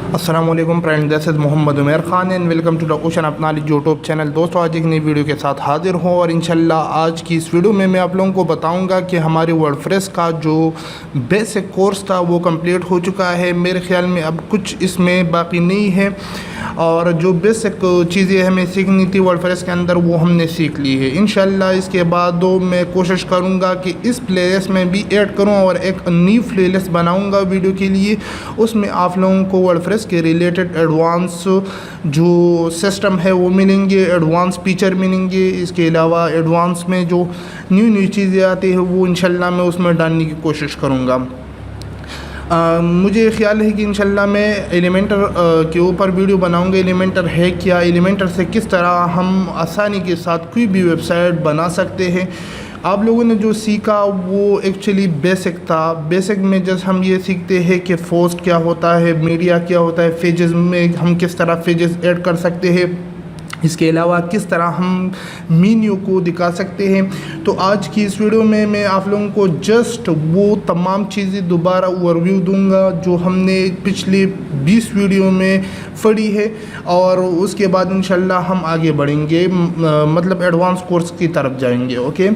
अस्सलाम वालेकुम friend, this is Mohammad Umar Khan and welcome to the ocean अपना यूट्यूब चैनल। दोस्तों, आज एक नई वीडियो के साथ हाजिर हूँ और इंशाल्लाह आज की इस वीडियो में मैं आप लोगों को बताऊंगा कि हमारे वर्डप्रेस का जो बेसिक कोर्स था वो कंप्लीट हो चुका है। मेरे ख्याल में अब कुछ इसमें बाकी नहीं है और जो बेसिक चीज़ें हमें सीखनी थी वर्डप्रेस के अंदर वो हमने सीख ली है। इंशाल्लाह इसके बाद मैं कोशिश करूँगा कि इस प्लेलिस्ट में भी ऐड करूँ और एक न्यू प्लेलिस्ट बनाऊँगा वीडियो के लिए। उसमें आप लोगों को वर्डप्रेस के रिलेटेड एडवांस जो सिस्टम है वो मिलेंगे, एडवांस फीचर मिलेंगे। इसके अलावा एडवांस में जो न्यू चीज़ें आती हैं वो इंशाल्लाह मैं उसमें डालने की कोशिश करूँगा। मुझे ख्याल है कि इंशाल्लाह मैं एलिमेंटर के ऊपर वीडियो बनाऊंगा। एलिमेंटर है क्या, एलिमेंटर से किस तरह हम आसानी के साथ कोई भी वेबसाइट बना सकते हैं। आप लोगों ने जो सीखा वो एक्चुअली बेसिक था। बेसिक में जस्ट हम ये सीखते हैं कि पोस्ट क्या होता है, मीडिया क्या होता है, पेजेस में हम किस तरह पेजेस ऐड कर सकते हैं, इसके अलावा किस तरह हम मेन्यू को दिखा सकते हैं। तो आज की इस वीडियो में मैं आप लोगों को जस्ट वो तमाम चीज़ें दोबारा ओवरव्यू दूंगा जो हमने पिछले 20 वीडियो में पढ़ी है और उसके बाद इंशाल्लाह हम आगे बढ़ेंगे, मतलब एडवांस कोर्स की तरफ जाएंगे। ओके,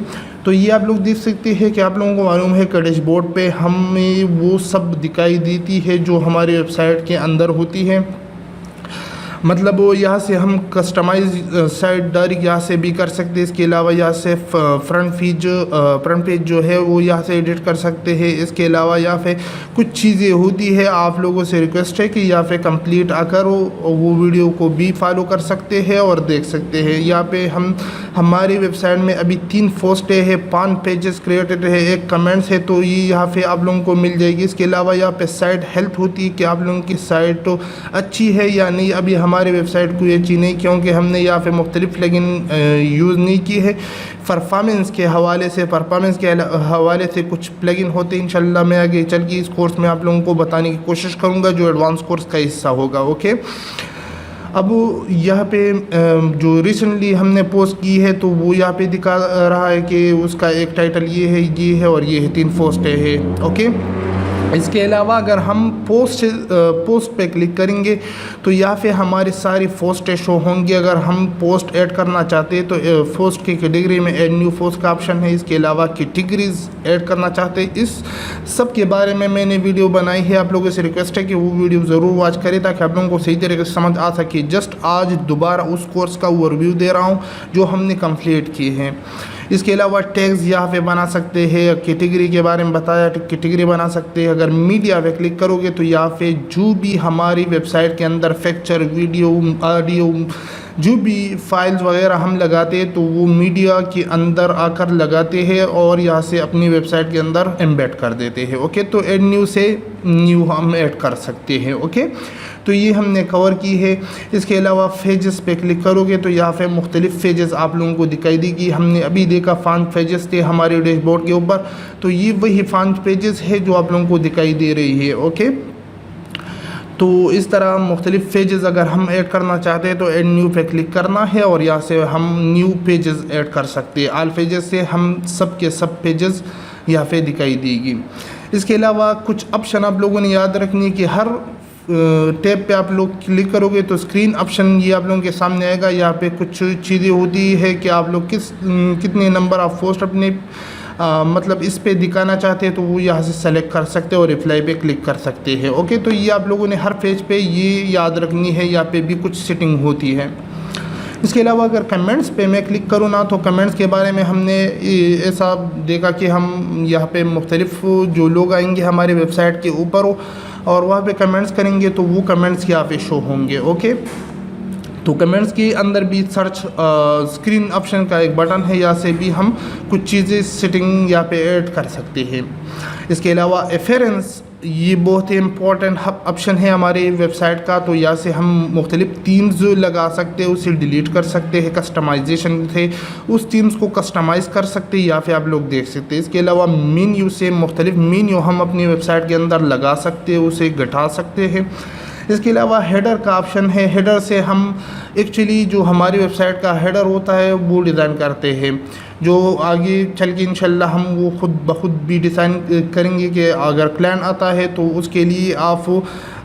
तो ये आप लोग देख सकते हैं कि आप लोगों को मालूम है कि डैशबोर्ड पे हमें वो सब दिखाई देती है जो हमारी वेबसाइट के अंदर होती है। मतलब वो यहाँ से हम कस्टमाइज साइट डायरेक्ट यहाँ से भी कर सकते हैं। इसके अलावा यहाँ से फ्रंट पेज जो है वो यहाँ से एडिट कर सकते हैं। इसके अलावा यहाँ पे कुछ चीज़ें होती है, आप लोगों से रिक्वेस्ट है कि यहाँ पे कंप्लीट आकर वो वीडियो को भी फॉलो कर सकते हैं और देख सकते हैं। यहाँ पे हम हमारी वेबसाइट में अभी 3 पोस्टें हैं, 5 पेजेस क्रिएटेड है, 1 कमेंट्स है, तो ये यहाँ पे आप लोगों को मिल जाएगी। इसके अलावा यहाँ पे साइट हेल्थ होती है कि आप लोगों की साइट तो अच्छी है या नहीं। अभी हमारी वेबसाइट कोई अच्छी नहीं क्योंकि हमने यहाँ पे मुख्तलिफ प्लगइन यूज़ नहीं की है। परफॉर्मेंस के हवाले से कुछ प्लगइन होते हैं। इंशाल्लाह मैं आगे चल के इस कोर्स में आप लोगों को बताने की कोशिश करूँगा जो एडवांस कोर्स का हिस्सा होगा। ओके, अब यहाँ पे जो रिसेंटली हमने पोस्ट की है तो वो यहाँ पे दिखा रहा है कि उसका एक टाइटल ये है और ये है, 3 पोस्टें हैं। ओके, इसके अलावा अगर हम पोस्ट पे क्लिक करेंगे तो यहाँ पे हमारी सारी पोस्टें शो होंगी। अगर हम पोस्ट ऐड करना चाहते हैं तो पोस्ट की कैटेगरी में ऐड न्यू पोस्ट का ऑप्शन है। इसके अलावा कैटेगरीज ऐड करना चाहते हैं, इस सब के बारे में मैंने वीडियो बनाई है। आप लोगों से रिक्वेस्ट है कि वो वीडियो ज़रूर वॉच करें ताकि आप लोगों को सही तरीके से समझ आ सके। जस्ट आज दोबारा उस कोर्स का ओवरव्यू दे रहा हूँ जो हमने कंप्लीट किए हैं। इसके अलावा टैग्स यहाँ पे बना सकते हैं, कैटेगरी के बारे में बताया, कैटेगरी बना सकते हैं। अगर मीडिया पे क्लिक करोगे तो यहाँ पे जो भी हमारी वेबसाइट के अंदर पिक्चर, वीडियो, ऑडियो, जो भी फाइल्स वगैरह हम लगाते हैं तो वो मीडिया के अंदर आकर लगाते हैं और यहाँ से अपनी वेबसाइट के अंदर एम्बेड कर देते हैं। ओके, तो ऐड न्यू से न्यू हम ऐड कर सकते हैं। ओके, तो ये हमने कवर की है। इसके अलावा पेजेस पे क्लिक करोगे तो यहाँ पे मुख्तलिफ पेजेस आप लोगों को दिखाई देगी। हमने अभी देखा 5 पेजेस थे हमारे डैशबोर्ड के ऊपर, तो ये वही 5 पेजेस है जो आप लोगों को दिखाई दे रही है। ओके, तो इस तरह मुख्तलिफ पेजेस अगर हम ऐड करना चाहते हैं तो ऐड न्यू पे क्लिक करना है और यहाँ से हम न्यू पेजेस ऐड कर सकते हैं। ऑल पेजेस से हम सब के सब पेजेस यहाँ पे दिखाई देगी। इसके अलावा कुछ ऑप्शन आप लोगों ने याद रखनी है कि हर टैब पे आप लोग क्लिक करोगे तो स्क्रीन ऑप्शन ये आप लोगों के सामने आएगा। यहाँ पे कुछ चीज़ें होती है कि आप लोग कितने नंबर ऑफ पोस्ट अपने मतलब इस पे दिखाना चाहते हैं तो वो यहाँ से सेलेक्ट कर सकते हैं और रिप्लाई पे क्लिक कर सकते हैं। ओके, तो ये आप लोगों ने हर पेज पे ये याद रखनी है, यहाँ पे भी कुछ सेटिंग होती है। इसके अलावा अगर कमेंट्स पे मैं क्लिक करूँ ना तो कमेंट्स के बारे में हमने ऐसा देखा कि हम यहाँ पे मुख्तलिफ जो लोग आएंगे हमारे वेबसाइट के ऊपर और वहाँ पे कमेंट्स करेंगे तो वो कमेंट्स यहाँ पे शो होंगे। ओके, तो कमेंट्स के अंदर भी सर्च स्क्रीन ऑप्शन का एक बटन है, यहाँ से भी हम कुछ चीज़ें सेटिंग यहाँ पे ऐड कर सकते हैं। इसके अलावा रेफरेंस ये बहुत ही इम्पोर्टेंट ऑप्शन है हमारे वेबसाइट का, तो यहाँ से हम मुख्तलिफ थीम्स लगा सकते हैं, उसे डिलीट कर सकते हैं। कस्टमाइजेशन थे उस थीम्स को कस्टमाइज़ कर सकते हैं, यहाँ पे आप लोग देख सकते हैं। इसके अलावा मेन्यू से मुख्तलिफ मेन्यू हम अपनी वेबसाइट के अंदर लगा सकते हैं, उसे घटा सकते हैं। इसके अलावा हेडर का ऑप्शन है। हेडर से हम एक्चुअली जो हमारी वेबसाइट का हेडर होता है वो डिज़ाइन करते हैं, जो आगे चल के इंशाल्लाह हम वो खुद ब खुद भी डिज़ाइन करेंगे कि अगर क्लाइंट आता है तो उसके लिए आप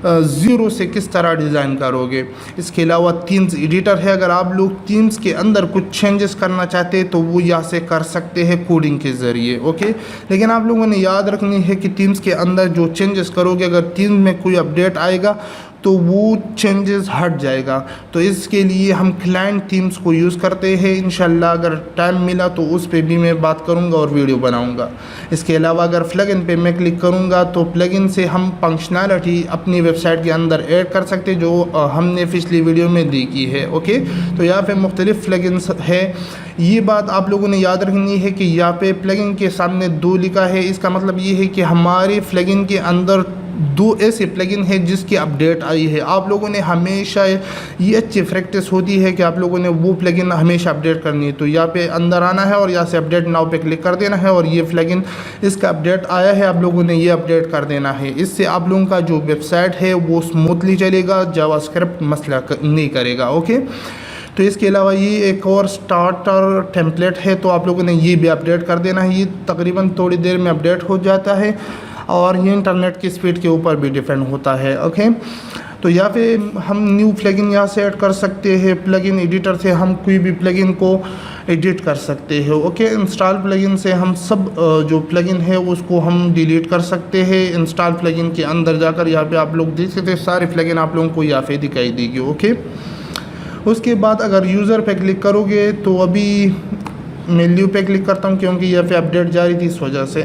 ज़ीरो से किस तरह डिज़ाइन करोगे। इसके अलावा थीम्स एडिटर है, अगर आप लोग थीम्स के अंदर कुछ चेंजेस करना चाहते हैं तो वो यहाँ से कर सकते हैं कोडिंग के ज़रिए। ओके, लेकिन आप लोगों ने याद रखनी है कि थीम्स के अंदर जो चेंजेस करोगे, अगर थीम में कोई अपडेट आएगा तो वो चेंजेस हट जाएगा। तो इसके लिए हम क्लाइंट थीम्स को यूज़ करते हैं। इंशाल्लाह अगर टाइम मिला तो उस पे भी मैं बात करूँगा और वीडियो बनाऊँगा। इसके अलावा अगर प्लगइन पे मैं क्लिक करूँगा तो प्लगइन से हम फंक्शनैलिटी अपनी वेबसाइट के अंदर ऐड कर सकते हैं, जो हमने पिछली वीडियो में देखी है। ओके, तो यहाँ पे मुख्तलिफ प्लगइन्स है। ये बात आप लोगों ने याद रखनी है कि यहाँ पे प्लगइन के सामने 2 लिखा है। इसका मतलब ये है कि हमारे प्लगइन के अंदर 2 ऐसे प्लगइन है जिसकी अपडेट आई है। आप लोगों ने हमेशा, ये अच्छी प्रैक्टिस होती है कि आप लोगों ने वो प्लगइन हमेशा अपडेट करनी है। तो यहाँ पे अंदर आना है और यहाँ से अपडेट नाउ पे क्लिक कर देना है और ये प्लगइन, इसका अपडेट आया है, आप लोगों ने ये अपडेट कर देना है। इससे आप लोगों का जो वेबसाइट है वो स्मूथली चलेगा, जावास्क्रिप्ट मसला नहीं करेगा। ओके, तो इसके अलावा ये एक और स्टार्टर टेम्पलेट है, तो आप लोगों ने ये भी अपडेट कर देना है। ये तकरीबन थोड़ी देर में अपडेट हो जाता है और ये इंटरनेट की स्पीड के ऊपर भी डिपेंड होता है। ओके, तो यहाँ पे हम न्यू प्लगइन यहाँ से ऐड कर सकते हैं। प्लगइन एडिटर से हम कोई भी प्लगइन को एडिट कर सकते हैं। ओके, इंस्टॉल प्लगइन से हम सब जो प्लगइन है उसको हम डिलीट कर सकते हैं। इंस्टॉल प्लगइन के अंदर जाकर यहाँ पे आप लोग देख सकते हैं सारे प्लगइन आप लोगों को यहाँ पे दिखाई देगी। ओके, उसके बाद अगर यूज़र पे क्लिक करोगे तो अभी मैं न्यू पे क्लिक करता हूँ क्योंकि यहाँ पे अपडेट जारी थी इस वजह से।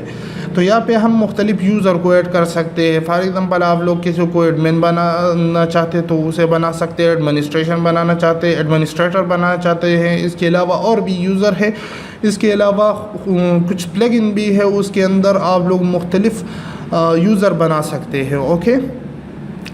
तो यहाँ पे हम मुख्तलिफ यूज़र को ऐड कर सकते हैं। फॉर एग्ज़ाम्पल आप लोग किसी को एडमिन बनाना चाहते तो उसे बना सकते हैं, एडमिनिस्ट्रेशन बनाना चाहते हैं, एडमिनिस्ट्रेटर बनाना चाहते हैं। इसके अलावा और भी यूज़र है। इसके अलावा कुछ प्लगइन भी है, उसके अंदर आप लोग मुख्तलिफ यूज़र बना सकते हैं। ओके,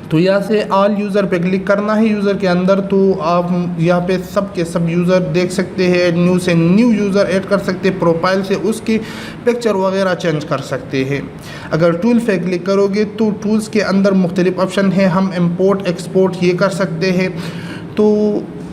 तो यहाँ से ऑल यूज़र पे क्लिक करना है यूज़र के अंदर, तो आप यहाँ पे सब के सब यूज़र देख सकते हैं। न्यू से न्यू यूज़र ऐड कर सकते हैं, प्रोफाइल से उसकी पिक्चर वगैरह चेंज कर सकते हैं। अगर टूल पे क्लिक करोगे तो टूल्स के अंदर मुख्तलिफ ऑप्शन है, हम इंपोर्ट एक्सपोर्ट ये कर सकते हैं। तो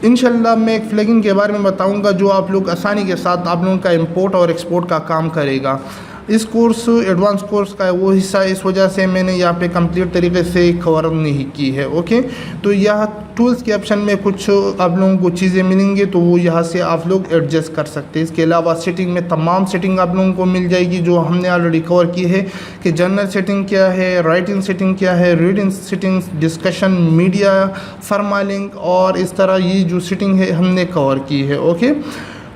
इंशाल्लाह मैं एक प्लगइन के बारे में बताऊँगा जो आप लोग आसानी के साथ आप लोगों का इंपोर्ट और एक्सपोर्ट का काम करेगा। इस कोर्स एडवांस कोर्स का वो हिस्सा, इस वजह से मैंने यहाँ पे कंप्लीट तरीके से कवर नहीं की है। ओके, तो यह टूल्स के ऑप्शन में कुछ आप लोगों को चीज़ें मिलेंगी, तो वो यहाँ से आप लोग एडजस्ट कर सकते हैं। इसके अलावा सेटिंग में तमाम सेटिंग आप लोगों को मिल जाएगी जो हमने ऑलरेडी कवर की है कि जनरल सेटिंग क्या है, राइटिंग सेटिंग क्या है, रीडिंग सेटिंग्स, डिस्कशन, मीडिया, फॉर्मलिंग और इस तरह ये जो सेटिंग है हमने कवर की है। ओके,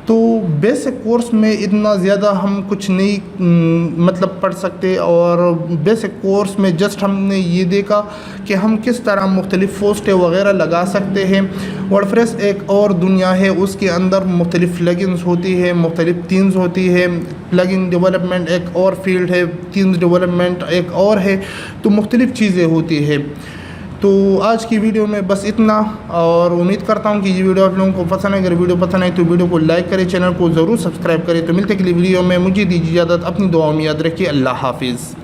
तो बेसिक कोर्स में इतना ज़्यादा हम कुछ नहीं मतलब पढ़ सकते, और बेसिक कोर्स में जस्ट हमने ये देखा कि हम किस तरह मुख्तलिफ़ पोस्टें वगैरह लगा सकते हैं। वर्डप्रेस एक और दुनिया है, उसके अंदर मुख्तलिफ़ प्लगइन्स होती है, मुख्तलिफ़ थीम्स होती है। प्लगइन डेवलपमेंट एक और फील्ड है, थीम्स डेवलपमेंट एक और है, तो मुख्तलिफ़ चीज़ें होती है। तो आज की वीडियो में बस इतना, और उम्मीद करता हूँ कि ये वीडियो आप लोगों को पसंद है। अगर वीडियो पसंद आए तो वीडियो को लाइक करें, चैनल को ज़रूर सब्सक्राइब करें। तो मिलते अगली वीडियो में, मुझे दीजिए इजाज़त, अपनी दुआओं में याद रखिए। अल्लाह हाफिज़।